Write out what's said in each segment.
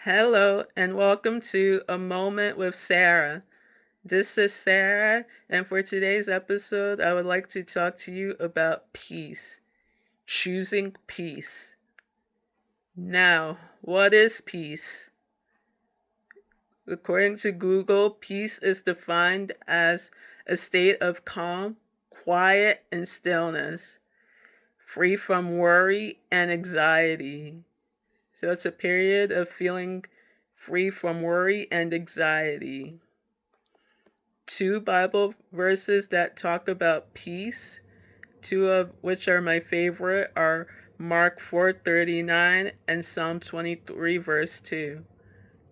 Hello, and welcome to A Moment with Sarah. This is Sarah, and for today's episode, I would like to talk to you about peace, choosing peace. Now, what is peace? According to Google, peace is defined as a state of calm, quiet, and stillness, free from worry and anxiety. So it's a period of feeling free from worry and anxiety. Two Bible verses that talk about peace, two of which are my favorite, are Mark 4:39 and Psalm 23 verse 2.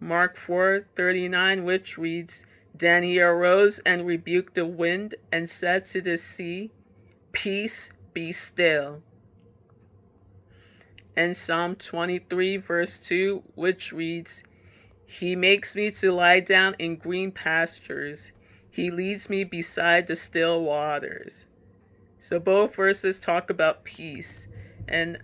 Mark 4:39, which reads, "Then he arose and rebuked the wind and said to the sea, Peace, be still." And Psalm 23 verse 2, which reads, "He makes me to lie down in green pastures. He leads me beside the still waters." So both verses talk about peace. And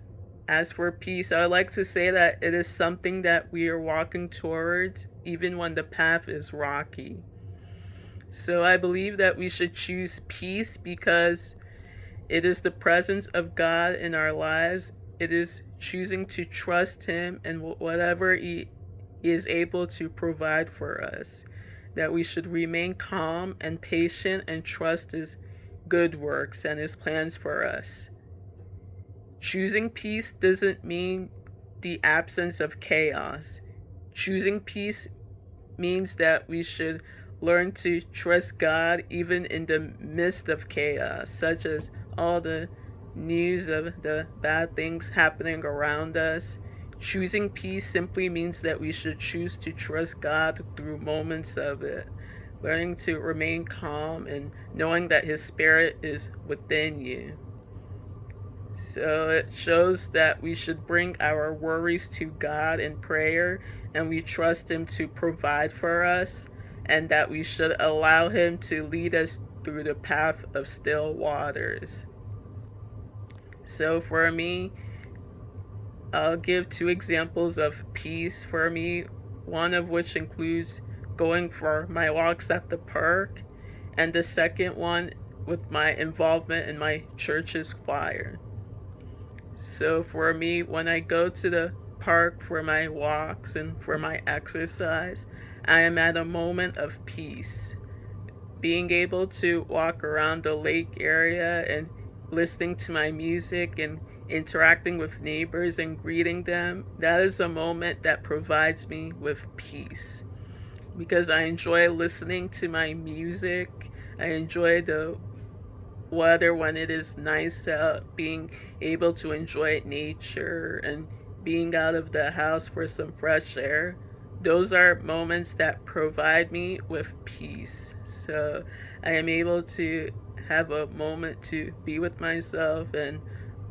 as for peace, I would like to say that it is something that we are walking towards even when the path is rocky. So I believe that we should choose peace because it is the presence of God in our lives. It is choosing to trust Him and whatever He is able to provide for us. That we should remain calm and patient and trust His good works and His plans for us. Choosing peace doesn't mean the absence of chaos. Choosing peace means that we should learn to trust God even in the midst of chaos, such as all the news of the bad things happening around us. Choosing peace simply means that we should choose to trust God through moments of it, learning to remain calm and knowing that His Spirit is within you. So it shows that we should bring our worries to God in prayer and we trust Him to provide for us, and that we should allow Him to lead us through the path of still waters. So for me, I'll give two examples of peace for me, one of which includes going for my walks at the park, and the second one with my involvement in my church's choir. So for me, when I go to the park for my walks and for my exercise, I am at a moment of peace. Being able to walk around the lake area and listening to my music and interacting with neighbors and greeting them, that is a moment that provides me with peace. Because I enjoy listening to my music, I enjoy the weather when it is nice out, being able to enjoy nature and being out of the house for some fresh air. Those are moments that provide me with peace. So I am able to have a moment to be with myself, and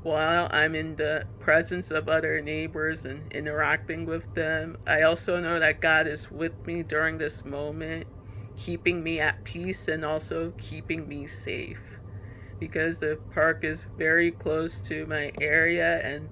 while I'm in the presence of other neighbors and interacting with them, I also know that God is with me during this moment, keeping me at peace and also keeping me safe, because the park is very close to my area and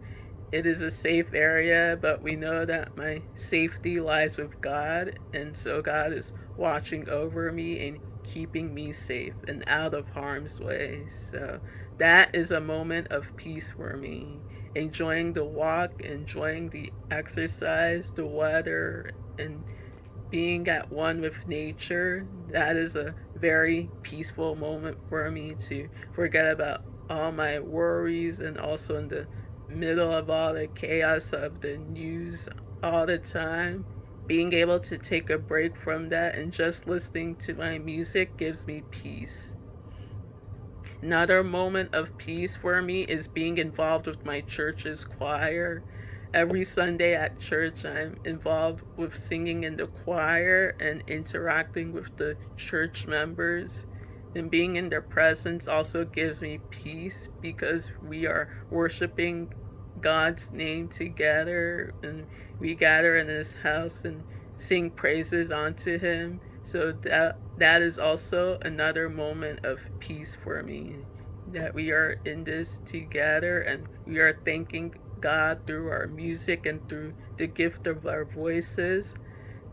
it is a safe area, but we know that my safety lies with God, and so God is watching over me and keeping me safe and out of harm's way. So that is a moment of peace for me. Enjoying the walk, enjoying the exercise, the weather, and being at one with nature, that is a very peaceful moment for me to forget about all my worries, and also in the middle of all the chaos of the news all the time, being able to take a break from that and just listening to my music gives me peace. Another moment of peace for me is being involved with my church's choir. Every Sunday at church, I'm involved with singing in the choir and interacting with the church members. And being in their presence also gives me peace because we are worshiping God's name together, and we gather in His house and sing praises unto Him. So that is also another moment of peace for me, that we are in this together and we are thanking God through our music and through the gift of our voices.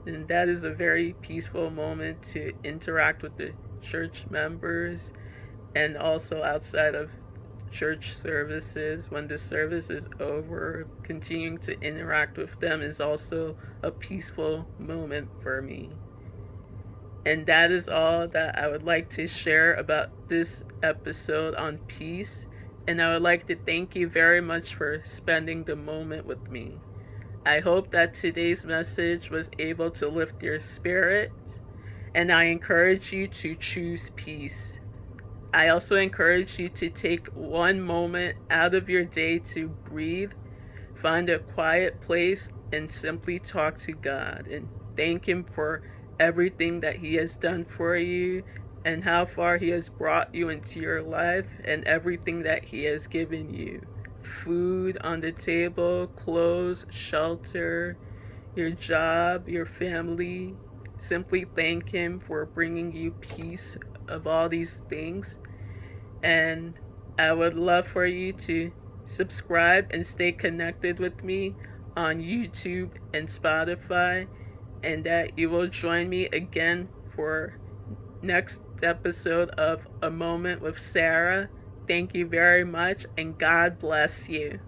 And that is a very peaceful moment to interact with the church members, and also outside of church services, when the service is over, continuing to interact with them is also a peaceful moment for me. And that is all that I would like to share about this episode on peace. And I would like to thank you very much for spending the moment with me. I hope that today's message was able to lift your spirit, and I encourage you to choose peace. I also encourage you to take one moment out of your day to breathe, find a quiet place, and simply talk to God and thank Him for everything that He has done for you and how far He has brought you into your life and everything that He has given you. Food on the table, clothes, shelter, your job, your family. Simply thank Him for bringing you peace of all these things. And I would love for you to subscribe and stay connected with me on YouTube and Spotify, and that you will join me again for next episode of A Moment with Sarah. Thank you very much, and God bless you.